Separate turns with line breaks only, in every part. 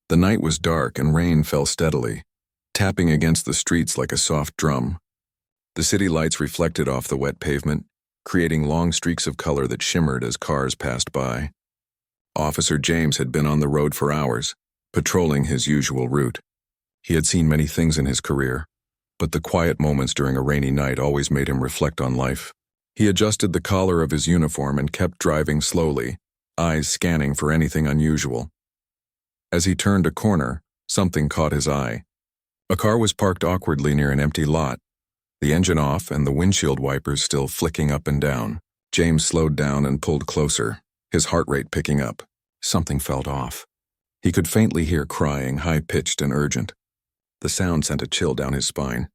The night was dark and rain fell steadily, tapping against the streets like a soft drum. The city lights reflected off the wet pavement, creating long streaks of color that shimmered as cars passed by. Officer James had been on the road for hours, patrolling his usual route. He had seen many things in his career, but the quiet moments during a rainy night always made him reflect on life. He adjusted the collar of his uniform and kept driving slowly, eyes scanning for anything unusual. As he turned a corner, something caught his eye. A car was parked awkwardly near an empty lot, the engine off and the windshield wipers still flicking up and down. James slowed down and pulled closer, his heart rate picking up. Something felt off. He could faintly hear crying, high-pitched and urgent. The sound sent a chill down his spine.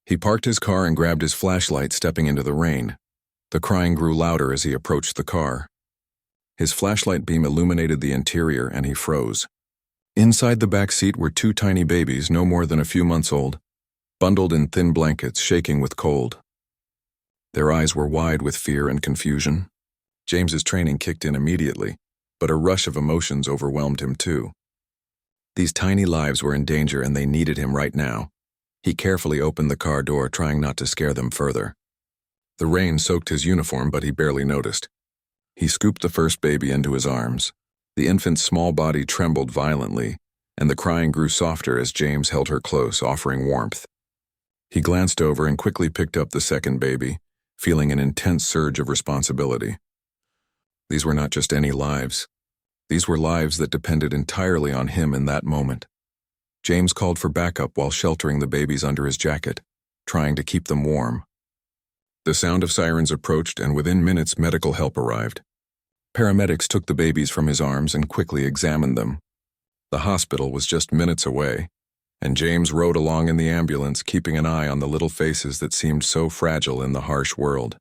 He parked his car and grabbed his flashlight, stepping into the rain. The crying grew louder as he approached the car. His flashlight beam illuminated the interior and he froze. Inside the back seat were two tiny babies, no more than a few months old, bundled in thin blankets, shaking with cold. Their eyes were wide with fear and confusion. James's training kicked in immediately, but a rush of emotions overwhelmed him too. These tiny lives were in danger and they needed him right now. He carefully opened the car door, trying not to scare them further. The rain soaked his uniform, but he barely noticed. He scooped the first baby into his arms. The infant's small body trembled violently, and the crying grew softer as James held her close, offering warmth. He glanced over and quickly picked up the second baby, feeling an intense surge of responsibility. These were not just any lives. These were lives that depended entirely on him in that moment. James called for backup while sheltering the babies under his jacket, trying to keep them warm. The sound of sirens approached, and within minutes medical help arrived. Paramedics took the babies from his arms and quickly examined them. The hospital was just minutes away, and James rode along in the ambulance, keeping an eye on the little faces that seemed so fragile in the harsh world.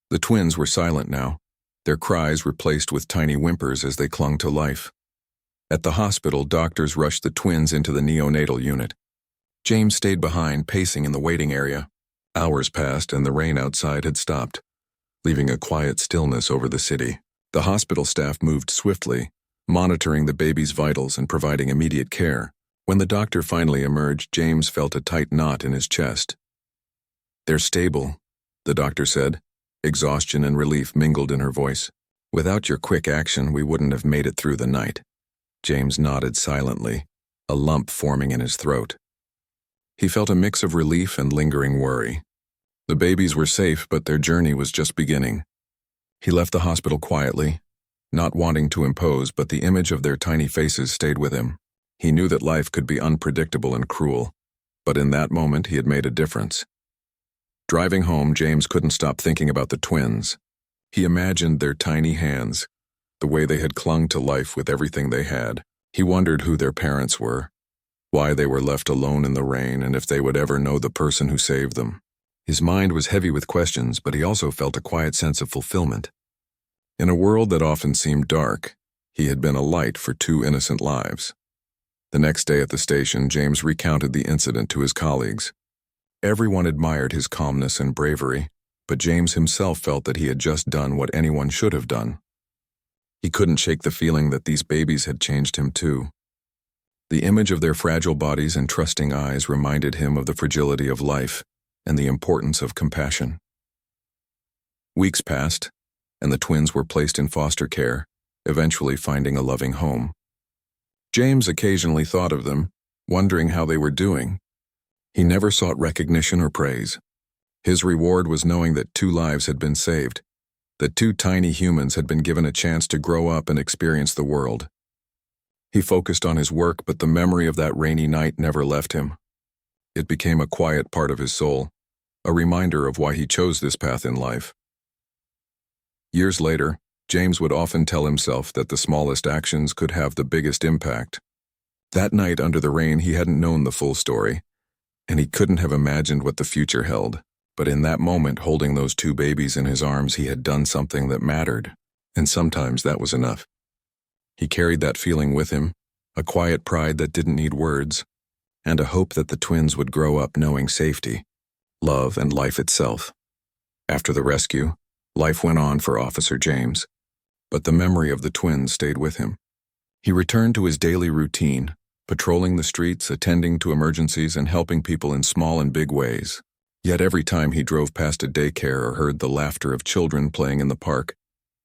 The twins were silent now, their cries replaced with tiny whimpers as they clung to life. At the hospital, doctors rushed the twins into the neonatal unit. James stayed behind, pacing in the waiting area. Hours passed and the rain outside had stopped, leaving a quiet stillness over the city. The hospital staff moved swiftly, monitoring the baby's vitals and providing immediate care. When the doctor finally emerged, James felt a tight knot in his chest. "They're stable," the doctor said. Exhaustion and relief mingled in her voice. "Without your quick action, we wouldn't have made it through the night." James nodded silently, a lump forming in his throat. He felt a mix of relief and lingering worry. The babies were safe, but their journey was just beginning. He left the hospital quietly, not wanting to impose, but the image of their tiny faces stayed with him. He knew that life could be unpredictable and cruel, but in that moment he had made a difference. Driving home, James couldn't stop thinking about the twins. He imagined their tiny hands, the way they had clung to life with everything they had. He wondered who their parents were, why they were left alone in the rain, and if they would ever know the person who saved them. His mind was heavy with questions, but he also felt a quiet sense of fulfillment. In a world that often seemed dark, he had been a light for two innocent lives. The next day at the station, James recounted the incident to his colleagues. Everyone admired his calmness and bravery, but James himself felt that he had just done what anyone should have done. He couldn't shake the feeling that these babies had changed him too. The image of their fragile bodies and trusting eyes reminded him of the fragility of life and the importance of compassion. Weeks passed, and the twins were placed in foster care, eventually finding a loving home. James occasionally thought of them, wondering how they were doing. He never sought recognition or praise. His reward was knowing that two lives had been saved, that two tiny humans had been given a chance to grow up and experience the world. He focused on his work, but the memory of that rainy night never left him. It became a quiet part of his soul, a reminder of why he chose this path in life. Years later, James would often tell himself that the smallest actions could have the biggest impact. That night under the rain, he hadn't known the full story, and he couldn't have imagined what the future held. But in that moment, holding those two babies in his arms, he had done something that mattered, and sometimes that was enough. He carried that feeling with him, a quiet pride that didn't need words, and a hope that the twins would grow up knowing safety, love, and life itself. After the rescue, life went on for Officer James, but the memory of the twins stayed with him. He returned to his daily routine, patrolling the streets, attending to emergencies, and helping people in small and big ways. Yet every time he drove past a daycare or heard the laughter of children playing in the park,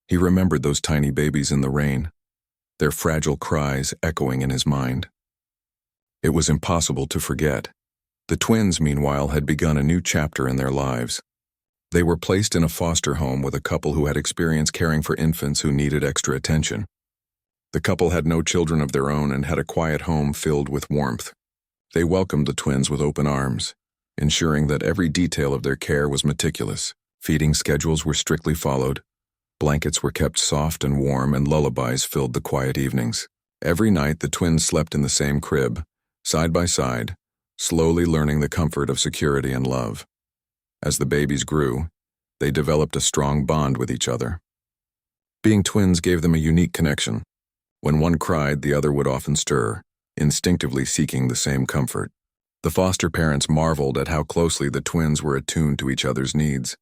he remembered those tiny babies in the rain, their fragile cries echoing in his mind. It was impossible to forget. The twins, meanwhile, had begun a new chapter in their lives. They were placed in a foster home with a couple who had experience caring for infants who needed extra attention. The couple had no children of their own and had a quiet home filled with warmth. They welcomed the twins with open arms, ensuring that every detail of their care was meticulous. Feeding schedules were strictly followed, blankets were kept soft and warm, and lullabies filled the quiet evenings. Every night the twins slept in the same crib, side by side, slowly learning the comfort of security and love. As the babies grew, they developed a strong bond with each other. Being twins gave them a unique connection. When one cried, the other would often stir, instinctively seeking the same comfort. The foster parents marveled at how closely the twins were attuned to each other's needs.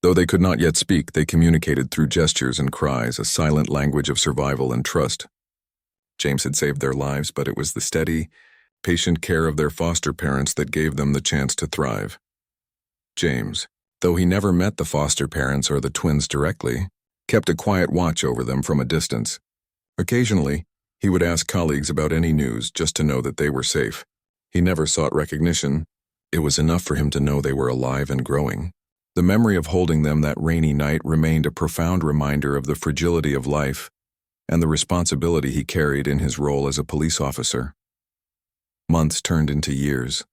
Though they could not yet speak, they communicated through gestures and cries, a silent language of survival and trust. James had saved their lives, but it was the steady, patient care of their foster parents that gave them the chance to thrive. James, though he never met the foster parents or the twins directly, kept a quiet watch over them from a distance. Occasionally, he would ask colleagues about any news just to know that they were safe. He never sought recognition. It was enough for him to know they were alive and growing. The memory of holding them that rainy night remained a profound reminder of the fragility of life and the responsibility he carried in his role as a police officer. Months turned into years,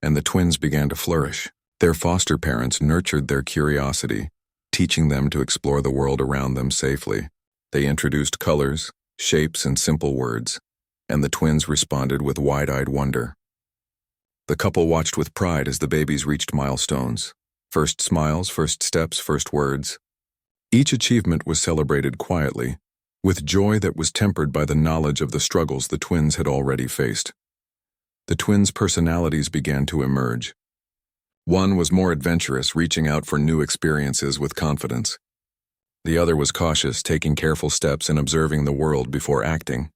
and the twins began to flourish. Their foster parents nurtured their curiosity, teaching them to explore the world around them safely. They introduced colors, shapes, and simple words, and the twins responded with wide-eyed wonder. The couple watched with pride as the babies reached milestones. First smiles, first steps, first words. Each achievement was celebrated quietly, with joy that was tempered by the knowledge of the struggles the twins had already faced. The twins' personalities began to emerge. One was more adventurous, reaching out for new experiences with confidence. The other was cautious, taking careful steps and observing the world before acting.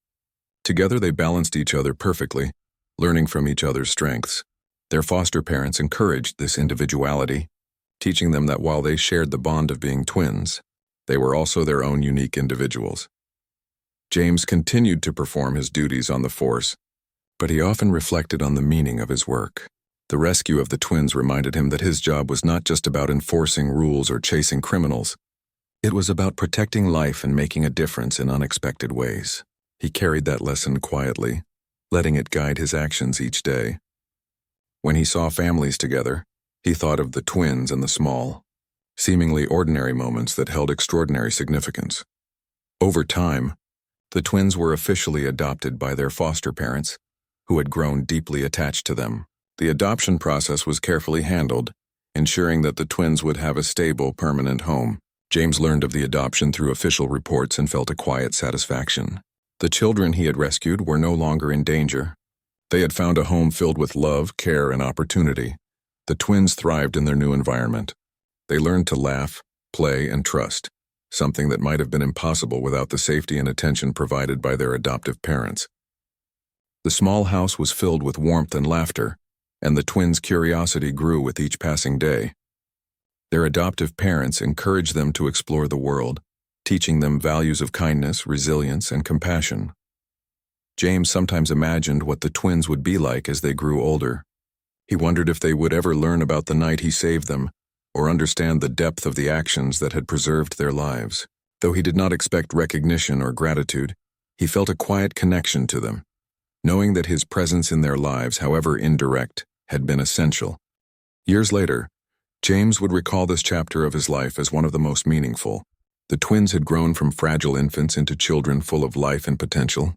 Together they balanced each other perfectly, learning from each other's strengths. Their foster parents encouraged this individuality, teaching them that while they shared the bond of being twins, they were also their own unique individuals. James continued to perform his duties on the force, but he often reflected on the meaning of his work. The rescue of the twins reminded him that his job was not just about enforcing rules or chasing criminals. It was about protecting life and making a difference in unexpected ways. He carried that lesson quietly, letting it guide his actions each day. When he saw families together, he thought of the twins and the small, seemingly ordinary moments that held extraordinary significance. Over time, the twins were officially adopted by their foster parents, who had grown deeply attached to them. The adoption process was carefully handled, ensuring that the twins would have a stable, permanent home. James learned of the adoption through official reports and felt a quiet satisfaction. The children he had rescued were no longer in danger. They had found a home filled with love, care, and opportunity. The twins thrived in their new environment. They learned to laugh, play, and trust, something that might have been impossible without the safety and attention provided by their adoptive parents. The small house was filled with warmth and laughter, and the twins' curiosity grew with each passing day. Their adoptive parents encouraged them to explore the world, teaching them values of kindness, resilience, and compassion. James sometimes imagined what the twins would be like as they grew older. He wondered if they would ever learn about the night he saved them, or understand the depth of the actions that had preserved their lives. Though he did not expect recognition or gratitude, he felt a quiet connection to them, knowing that his presence in their lives, however indirect, had been essential. Years later, James would recall this chapter of his life as one of the most meaningful. The twins had grown from fragile infants into children full of life and potential.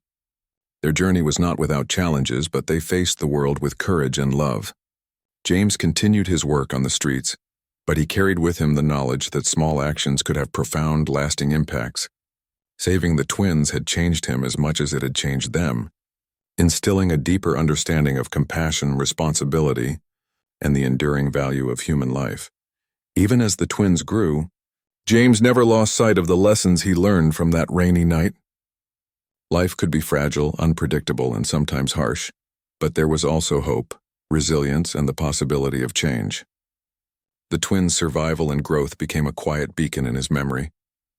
Their journey was not without challenges, but they faced the world with courage and love. James continued his work on the streets, but he carried with him the knowledge that small actions could have profound, lasting impacts. Saving the twins had changed him as much as it had changed them, instilling a deeper understanding of compassion, responsibility, and the enduring value of human life. Even as the twins grew, James never lost sight of the lessons he learned from that rainy night. Life could be fragile, unpredictable, and sometimes harsh, but there was also hope, resilience, and the possibility of change. The twins' survival and growth became a quiet beacon in his memory,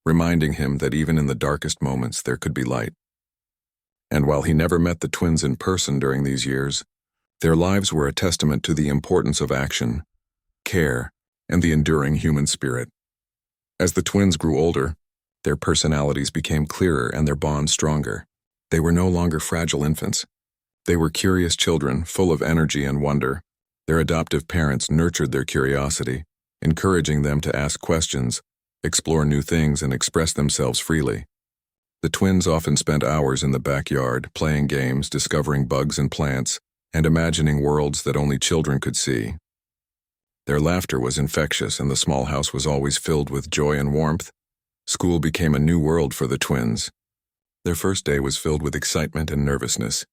reminding him that even in the darkest moments there could be light. And while he never met the twins in person during these years, their lives were a testament to the importance of action, care, and the enduring human spirit. As the twins grew older, their personalities became clearer and their bond stronger. They were no longer fragile infants. They were curious children, full of energy and wonder. Their adoptive parents nurtured their curiosity, encouraging them to ask questions, explore new things, and express themselves freely. The twins often spent hours in the backyard, playing games, discovering bugs and plants, and imagining worlds that only children could see. Their laughter was infectious, and the small house was always filled with joy and warmth. School became a new world for the twins. Their first day was filled with excitement and nervousness.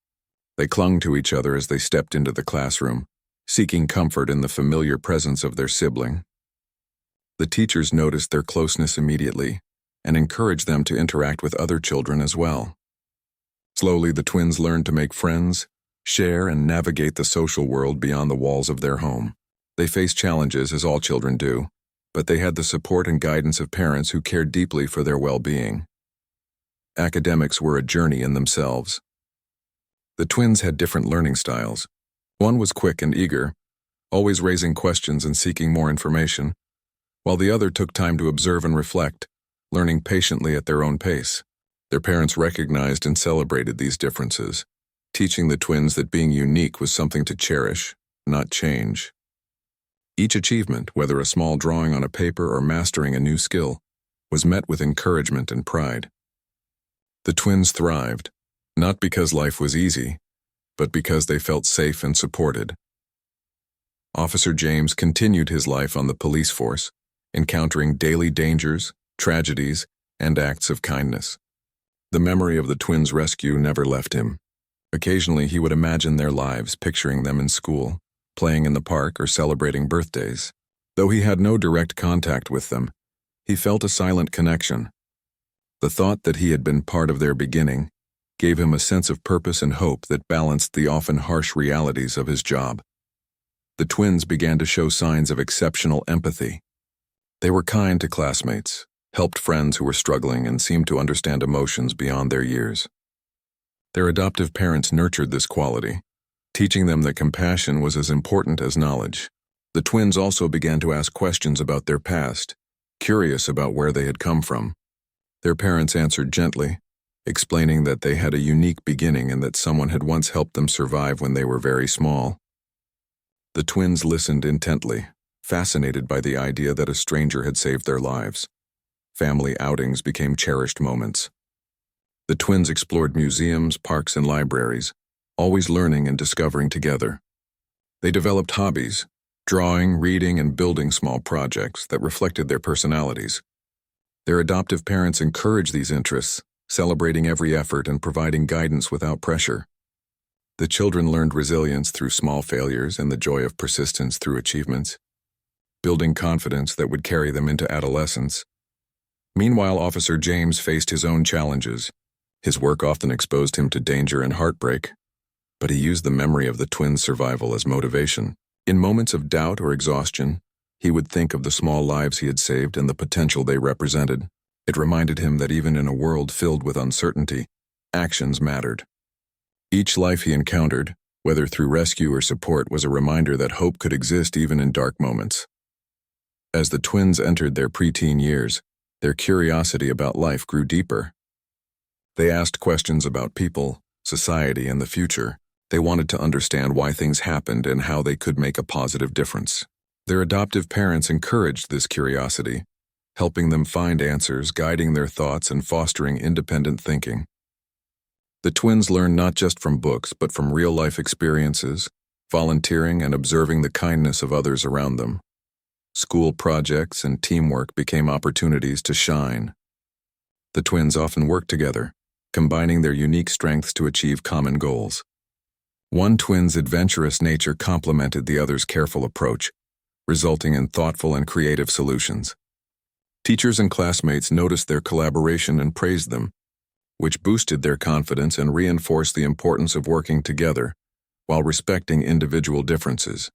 They clung to each other as they stepped into the classroom, seeking comfort in the familiar presence of their sibling. The teachers noticed their closeness immediately and encouraged them to interact with other children as well. Slowly, the twins learned to make friends, share, and navigate the social world beyond the walls of their home. They faced challenges, as all children do, but they had the support and guidance of parents who cared deeply for their well-being. Academics were a journey in themselves. The twins had different learning styles. One was quick and eager, always raising questions and seeking more information, while the other took time to observe and reflect, learning patiently at their own pace. Their parents recognized and celebrated these differences, teaching the twins that being unique was something to cherish, not change. Each achievement, whether a small drawing on a paper or mastering a new skill, was met with encouragement and pride. The twins thrived, not because life was easy, but because they felt safe and supported. Officer James continued his life on the police force, encountering daily dangers, tragedies, and acts of kindness. The memory of the twins' rescue never left him. Occasionally he would imagine their lives, picturing them in school, playing in the park, or celebrating birthdays. Though he had no direct contact with them, he felt a silent connection. The thought that he had been part of their beginning gave him a sense of purpose and hope that balanced the often harsh realities of his job. The twins began to show signs of exceptional empathy. They were kind to classmates, helped friends who were struggling, and seemed to understand emotions beyond their years. Their adoptive parents nurtured this quality, teaching them that compassion was as important as knowledge. The twins also began to ask questions about their past, curious about where they had come from. Their parents answered gently, explaining that they had a unique beginning and that someone had once helped them survive when they were very small. The twins listened intently, fascinated by the idea that a stranger had saved their lives. Family outings became cherished moments. The twins explored museums, parks, and libraries, always learning and discovering together. They developed hobbies, drawing, reading, and building small projects that reflected their personalities. Their adoptive parents encouraged these interests, celebrating every effort and providing guidance without pressure. The children learned resilience through small failures and the joy of persistence through achievements, building confidence that would carry them into adolescence. Meanwhile, Officer James faced his own challenges. His work often exposed him to danger and heartbreak, but he used the memory of the twins' survival as motivation. In moments of doubt or exhaustion, he would think of the small lives he had saved and the potential they represented. It reminded him that even in a world filled with uncertainty, actions mattered. Each life he encountered, whether through rescue or support, was a reminder that hope could exist even in dark moments. As the twins entered their preteen years, their curiosity about life grew deeper. They asked questions about people, society, and the future. They wanted to understand why things happened and how they could make a positive difference. Their adoptive parents encouraged this curiosity, helping them find answers, guiding their thoughts, and fostering independent thinking. The twins learned not just from books, but from real-life experiences, volunteering, and observing the kindness of others around them. School projects and teamwork became opportunities to shine. The twins often worked together, combining their unique strengths to achieve common goals. One twin's adventurous nature complemented the other's careful approach, resulting in thoughtful and creative solutions. Teachers and classmates noticed their collaboration and praised them, which boosted their confidence and reinforced the importance of working together while respecting individual differences.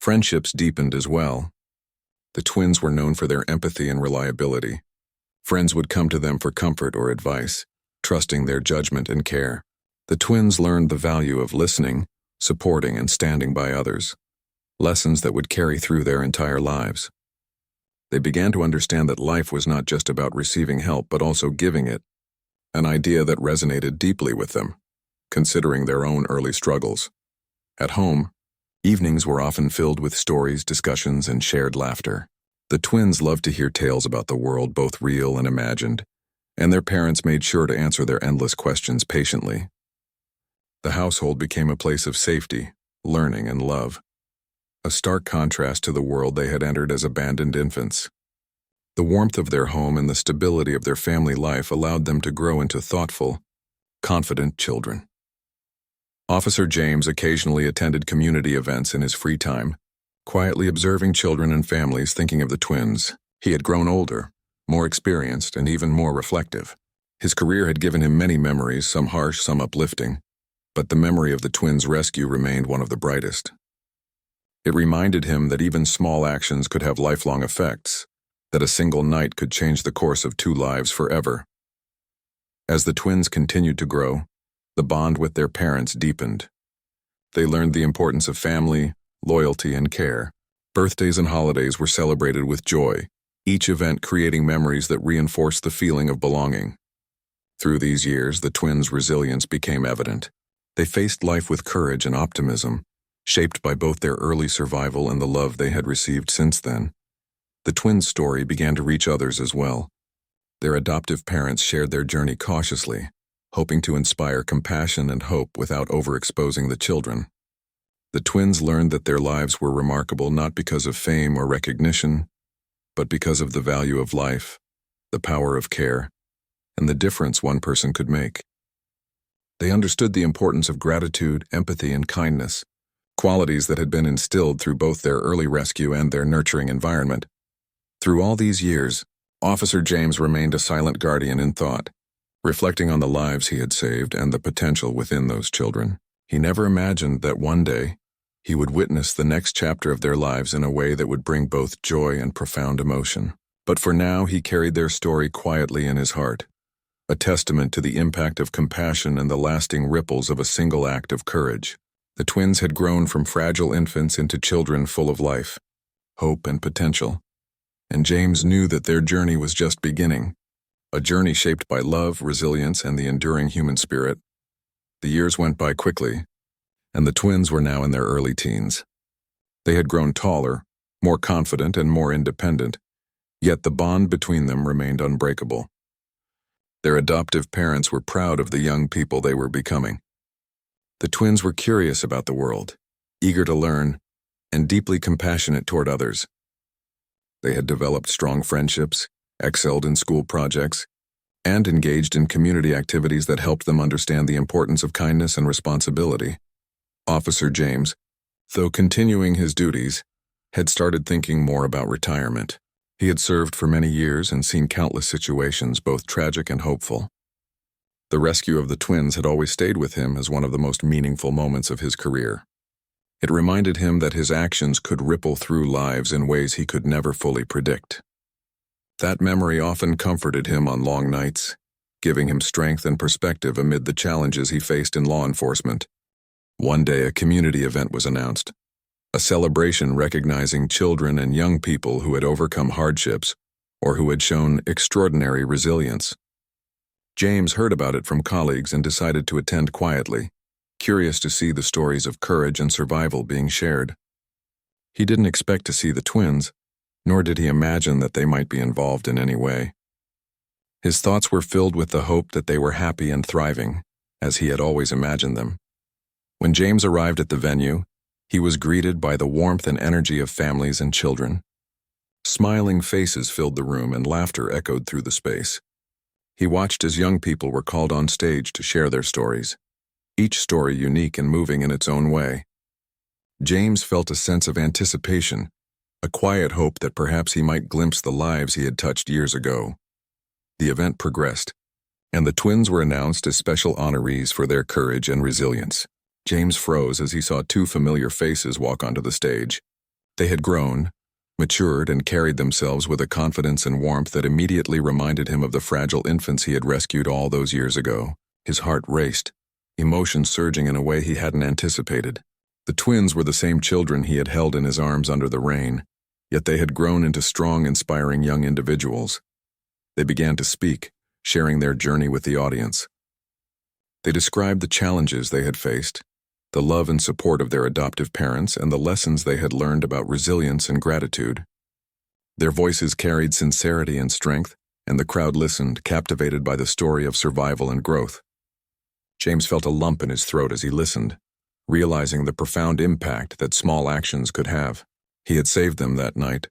Friendships deepened as well. The twins were known for their empathy and reliability. Friends would come to them for comfort or advice, trusting their judgment and care. The twins learned the value of listening, supporting, and standing by others, lessons that would carry through their entire lives. They began to understand that life was not just about receiving help but also giving it, an idea that resonated deeply with them, considering their own early struggles. At home, evenings were often filled with stories, discussions, and shared laughter. The twins loved to hear tales about the world, both real and imagined, and their parents made sure to answer their endless questions patiently. The household became a place of safety, learning, and love, a stark contrast to the world they had entered as abandoned infants. The warmth of their home and the stability of their family life allowed them to grow into thoughtful, confident children. Officer James occasionally attended community events in his free time, quietly observing children and families, thinking of the twins. He had grown older, more experienced, and even more reflective. His career had given him many memories, some harsh, some uplifting, but the memory of the twins' rescue remained one of the brightest. It reminded him that even small actions could have lifelong effects, that a single night could change the course of two lives forever. As the twins continued to grow, the bond with their parents deepened. They learned the importance of family, loyalty, and care. Birthdays and holidays were celebrated with joy, each event creating memories that reinforced the feeling of belonging. Through these years, the twins' resilience became evident. They faced life with courage and optimism, shaped by both their early survival and the love they had received since then. The twins' story began to reach others as well. Their adoptive parents shared their journey cautiously, hoping to inspire compassion and hope without overexposing the children. The twins learned that their lives were remarkable not because of fame or recognition, but because of the value of life, the power of care, and the difference one person could make. They understood the importance of gratitude, empathy, and kindness, qualities that had been instilled through both their early rescue and their nurturing environment. Through all these years, Officer James remained a silent guardian in thought, reflecting on the lives he had saved and the potential within those children. He never imagined that one day, he would witness the next chapter of their lives in a way that would bring both joy and profound emotion. But for now, he carried their story quietly in his heart, a testament to the impact of compassion and the lasting ripples of a single act of courage. The twins had grown from fragile infants into children full of life, hope, and potential, and James knew that their journey was just beginning, a journey shaped by love, resilience, and the enduring human spirit. The years went by quickly, and the twins were now in their early teens. They had grown taller, more confident, and more independent, yet the bond between them remained unbreakable. Their adoptive parents were proud of the young people they were becoming. The twins were curious about the world, eager to learn, and deeply compassionate toward others. They had developed strong friendships, excelled in school projects, and engaged in community activities that helped them understand the importance of kindness and responsibility. Officer James, though continuing his duties, had started thinking more about retirement. He had served for many years and seen countless situations, both tragic and hopeful. The rescue of the twins had always stayed with him as one of the most meaningful moments of his career. It reminded him that his actions could ripple through lives in ways he could never fully predict. That memory often comforted him on long nights, giving him strength and perspective amid the challenges he faced in law enforcement. One day, a community event was announced, a celebration recognizing children and young people who had overcome hardships or who had shown extraordinary resilience. James heard about it from colleagues and decided to attend quietly, curious to see the stories of courage and survival being shared. He didn't expect to see the twins, nor did he imagine that they might be involved in any way. His thoughts were filled with the hope that they were happy and thriving, as he had always imagined them. When James arrived at the venue, he was greeted by the warmth and energy of families and children. Smiling faces filled the room and laughter echoed through the space. He watched as young people were called on stage to share their stories, each story unique and moving in its own way. James felt a sense of anticipation, a quiet hope that perhaps he might glimpse the lives he had touched years ago. The event progressed, and the twins were announced as special honorees for their courage and resilience. James froze as he saw two familiar faces walk onto the stage. They had grown, matured, and carried themselves with a confidence and warmth that immediately reminded him of the fragile infants he had rescued all those years ago. His heart raced, emotions surging in a way he hadn't anticipated. The twins were the same children he had held in his arms under the rain, yet they had grown into strong, inspiring young individuals. They began to speak, sharing their journey with the audience. They described the challenges they had faced, the love and support of their adoptive parents, and the lessons they had learned about resilience and gratitude. Their voices carried sincerity and strength, and the crowd listened, captivated by the story of survival and growth. James felt a lump in his throat as he listened, realizing the profound impact that small actions could have. He had saved them that night,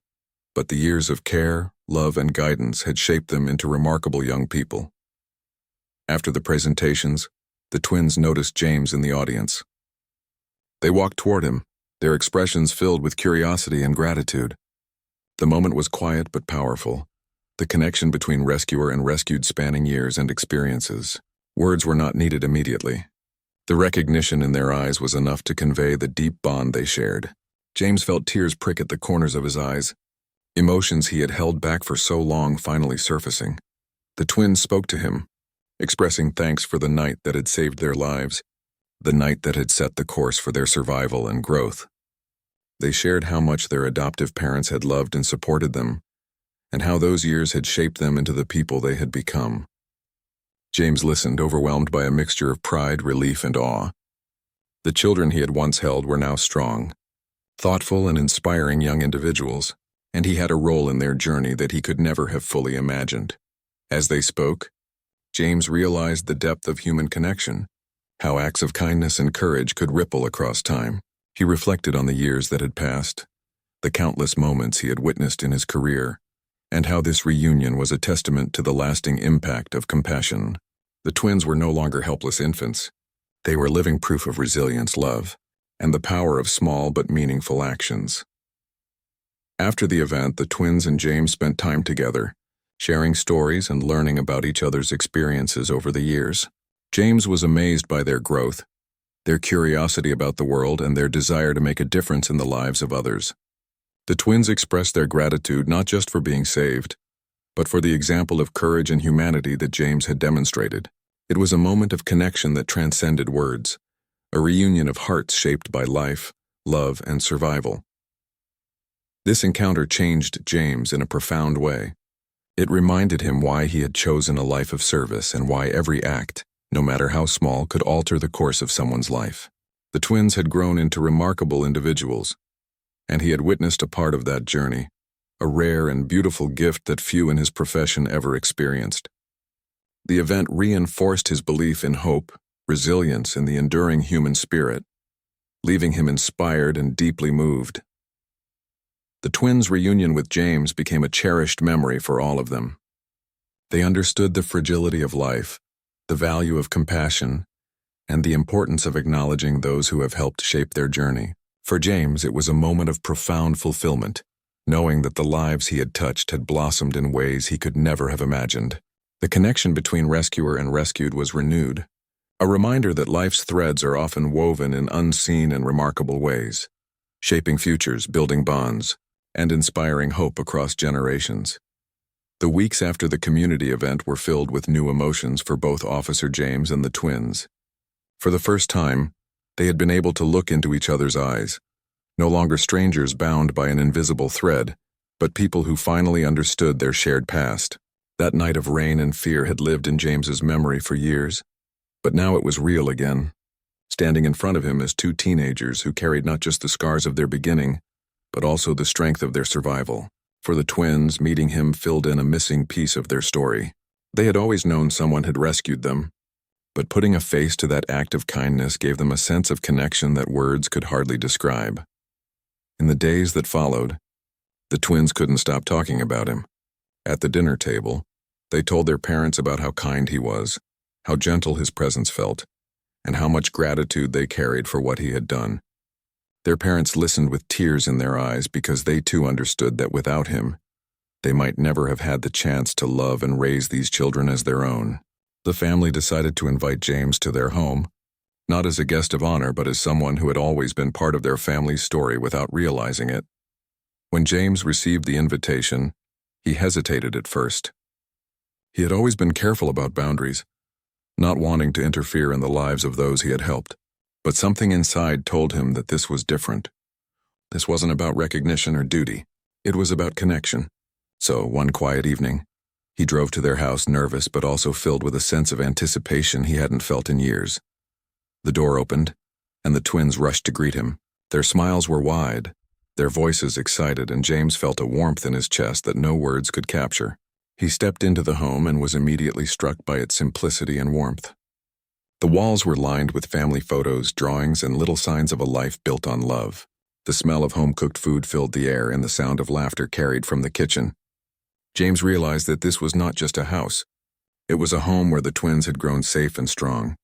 but the years of care, love, and guidance had shaped them into remarkable young people. After the presentations, the twins noticed James in the audience. They walked toward him, their expressions filled with curiosity and gratitude. The moment was quiet but powerful, the connection between rescuer and rescued spanning years and experiences. Words were not needed immediately. The recognition in their eyes was enough to convey the deep bond they shared. James felt tears prick at the corners of his eyes, emotions he had held back for so long finally surfacing. The twins spoke to him, expressing thanks for the night that had saved their lives, the night that had set the course for their survival and growth. They shared how much their adoptive parents had loved and supported them, and how those years had shaped them into the people they had become. James listened, overwhelmed by a mixture of pride, relief, and awe. The children he had once held were now strong, thoughtful, and inspiring young individuals, and he had a role in their journey that he could never have fully imagined. As they spoke, James realized the depth of human connection, how acts of kindness and courage could ripple across time. He reflected on the years that had passed, the countless moments he had witnessed in his career, and how this reunion was a testament to the lasting impact of compassion. The twins were no longer helpless infants. They were living proof of resilience, love, and the power of small but meaningful actions. After the event, the twins and James spent time together, sharing stories and learning about each other's experiences over the years. James was amazed by their growth, their curiosity about the world, and their desire to make a difference in the lives of others. The twins expressed their gratitude not just for being saved, but for the example of courage and humanity that James had demonstrated. It was a moment of connection that transcended words, a reunion of hearts shaped by life, love, and survival. This encounter changed James in a profound way. It reminded him why he had chosen a life of service and why every act, no matter how small, could alter the course of someone's life. The twins had grown into remarkable individuals, and he had witnessed a part of that journey, a rare and beautiful gift that few in his profession ever experienced. The event reinforced his belief in hope, resilience, and the enduring human spirit, leaving him inspired and deeply moved. The twins' reunion with James became a cherished memory for all of them. They understood the fragility of life, the value of compassion, and the importance of acknowledging those who have helped shape their journey. For James, it was a moment of profound fulfillment, knowing that the lives he had touched had blossomed in ways he could never have imagined. The connection between rescuer and rescued was renewed, a reminder that life's threads are often woven in unseen and remarkable ways, shaping futures, building bonds, and inspiring hope across generations. The weeks after the community event were filled with new emotions for both Officer James and the twins. For the first time, they had been able to look into each other's eyes, no longer strangers bound by an invisible thread, but people who finally understood their shared past. That night of rain and fear had lived in James's memory for years, but now it was real again, standing in front of him as two teenagers who carried not just the scars of their beginning, but also the strength of their survival. For the twins, meeting him filled in a missing piece of their story. They had always known someone had rescued them, but putting a face to that act of kindness gave them a sense of connection that words could hardly describe. In the days that followed, the twins couldn't stop talking about him. At the dinner table, they told their parents about how kind he was, how gentle his presence felt, and how much gratitude they carried for what he had done. Their parents listened with tears in their eyes because they too understood that without him, they might never have had the chance to love and raise these children as their own. The family decided to invite James to their home, not as a guest of honor but as someone who had always been part of their family's story without realizing it. When James received the invitation, he hesitated at first. He had always been careful about boundaries, not wanting to interfere in the lives of those he had helped. But something inside told him that this was different. This wasn't about recognition or duty. It was about connection. So, one quiet evening, he drove to their house nervous but also filled with a sense of anticipation he hadn't felt in years. The door opened, and the twins rushed to greet him. Their smiles were wide, their voices excited, and James felt a warmth in his chest that no words could capture. He stepped into the home and was immediately struck by its simplicity and warmth. The walls were lined with family photos, drawings, and little signs of a life built on love. The smell of home-cooked food filled the air, and the sound of laughter carried from the kitchen. James realized that this was not just a house. It was a home where the twins had grown safe and strong.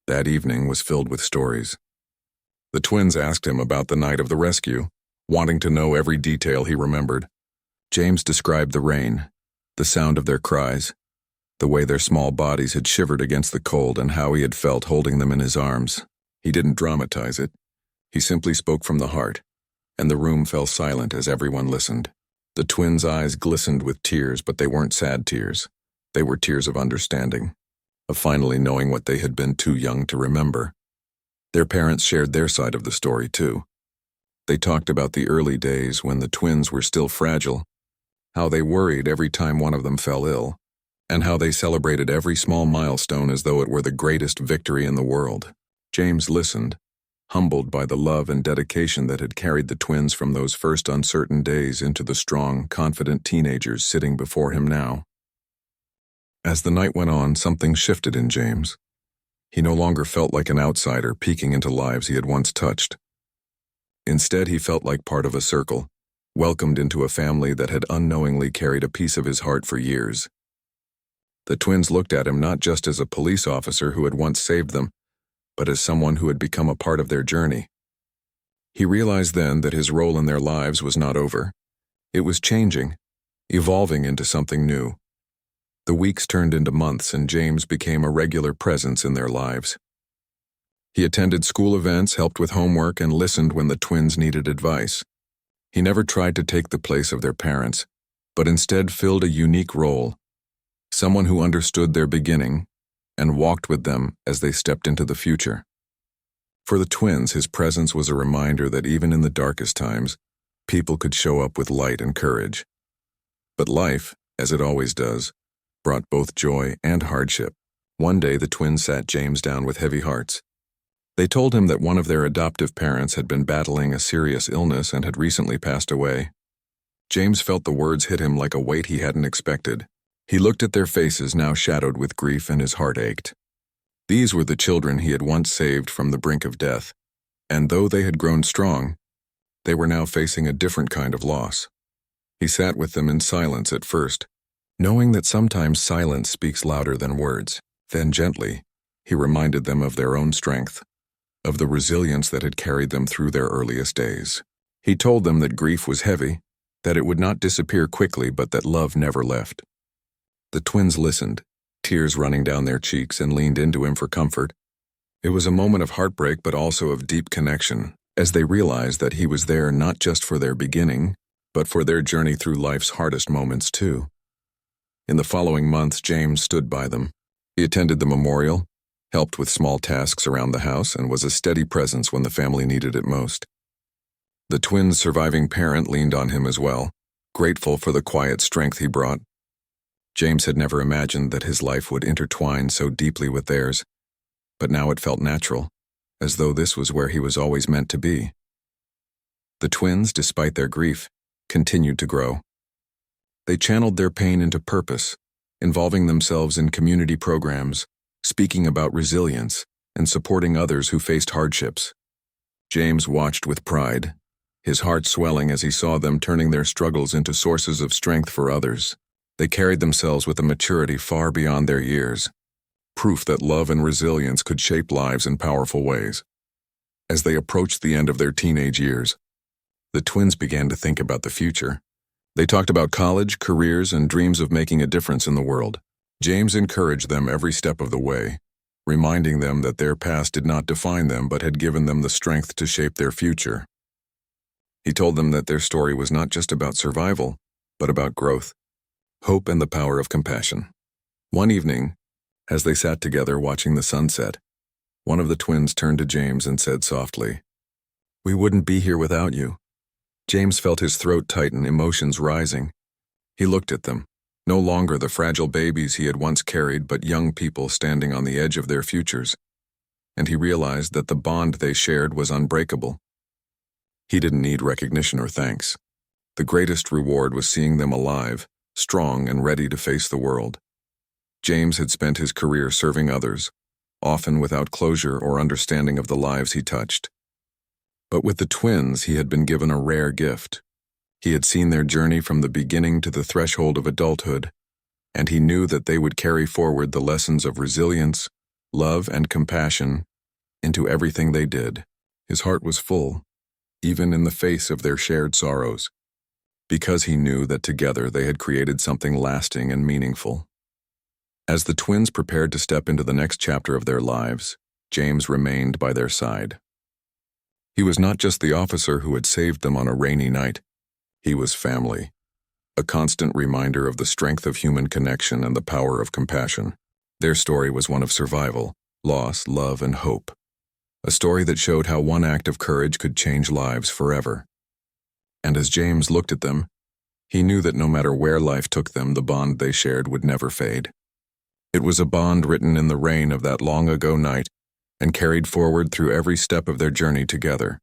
That evening was filled with stories. The twins asked him about the night of the rescue, wanting to know every detail he remembered. James described the rain, the sound of their cries, the way their small bodies had shivered against the cold, and how he had felt holding them in his arms. He didn't dramatize it. He simply spoke from the heart, and the room fell silent as everyone listened. The twins' eyes glistened with tears, but they weren't sad tears. They were tears of understanding, of finally knowing what they had been too young to remember. Their parents shared their side of the story, too. They talked about the early days when the twins were still fragile, how they worried every time one of them fell ill, and how they celebrated every small milestone as though it were the greatest victory in the world. James listened, humbled by the love and dedication that had carried the twins from those first uncertain days into the strong, confident teenagers sitting before him now. As the night went on, something shifted in James. He no longer felt like an outsider peeking into lives he had once touched. Instead, he felt like part of a circle, welcomed into a family that had unknowingly carried a piece of his heart for years. The twins looked at him not just as a police officer who had once saved them, but as someone who had become a part of their journey. He realized then that his role in their lives was not over. It was changing, evolving into something new. The weeks turned into months, and James became a regular presence in their lives. He attended school events, helped with homework, and listened when the twins needed advice. He never tried to take the place of their parents, but instead filled a unique role, someone who understood their beginning and walked with them as they stepped into the future. For the twins, his presence was a reminder that even in the darkest times, people could show up with light and courage. But life, as it always does, brought both joy and hardship. One day, the twins sat James down with heavy hearts. They told him that one of their adoptive parents had been battling a serious illness and had recently passed away. James felt the words hit him like a weight he hadn't expected. He looked at their faces, now shadowed with grief, and his heart ached. These were the children he had once saved from the brink of death, and though they had grown strong, they were now facing a different kind of loss. He sat with them in silence at first, knowing that sometimes silence speaks louder than words. Then gently, he reminded them of their own strength, of the resilience that had carried them through their earliest days. He told them that grief was heavy, that it would not disappear quickly, but that love never left. The twins listened, tears running down their cheeks, and leaned into him for comfort. It was a moment of heartbreak but also of deep connection, as they realized that he was there not just for their beginning, but for their journey through life's hardest moments too. In the following months, James stood by them. He attended the memorial, helped with small tasks around the house, and was a steady presence when the family needed it most. The twins' surviving parent leaned on him as well, grateful for the quiet strength he brought. James had never imagined that his life would intertwine so deeply with theirs, but now it felt natural, as though this was where he was always meant to be. The twins, despite their grief, continued to grow. They channeled their pain into purpose, involving themselves in community programs, speaking about resilience, and supporting others who faced hardships. James watched with pride, his heart swelling as he saw them turning their struggles into sources of strength for others. They carried themselves with a maturity far beyond their years, proof that love and resilience could shape lives in powerful ways. As they approached the end of their teenage years, the twins began to think about the future. They talked about college, careers, and dreams of making a difference in the world. James encouraged them every step of the way, reminding them that their past did not define them but had given them the strength to shape their future. He told them that their story was not just about survival, but about growth, hope, and the power of compassion. One evening, as they sat together watching the sunset, one of the twins turned to James and said softly, "We wouldn't be here without you." James felt his throat tighten, emotions rising. He looked at them, no longer the fragile babies he had once carried, but young people standing on the edge of their futures, and he realized that the bond they shared was unbreakable. He didn't need recognition or thanks. The greatest reward was seeing them alive, strong, and ready to face the world. James had spent his career serving others, often without closure or understanding of the lives he touched. But with the twins, he had been given a rare gift. He had seen their journey from the beginning to the threshold of adulthood, and he knew that they would carry forward the lessons of resilience, love, and compassion into everything they did. His heart was full, even in the face of their shared sorrows, because he knew that together they had created something lasting and meaningful. As the twins prepared to step into the next chapter of their lives, James remained by their side. He was not just the officer who had saved them on a rainy night. He was family, a constant reminder of the strength of human connection and the power of compassion. Their story was one of survival, loss, love, and hope. A story that showed how one act of courage could change lives forever. And as James looked at them, he knew that no matter where life took them, the bond they shared would never fade. It was a bond written in the rain of that long-ago night and carried forward through every step of their journey together.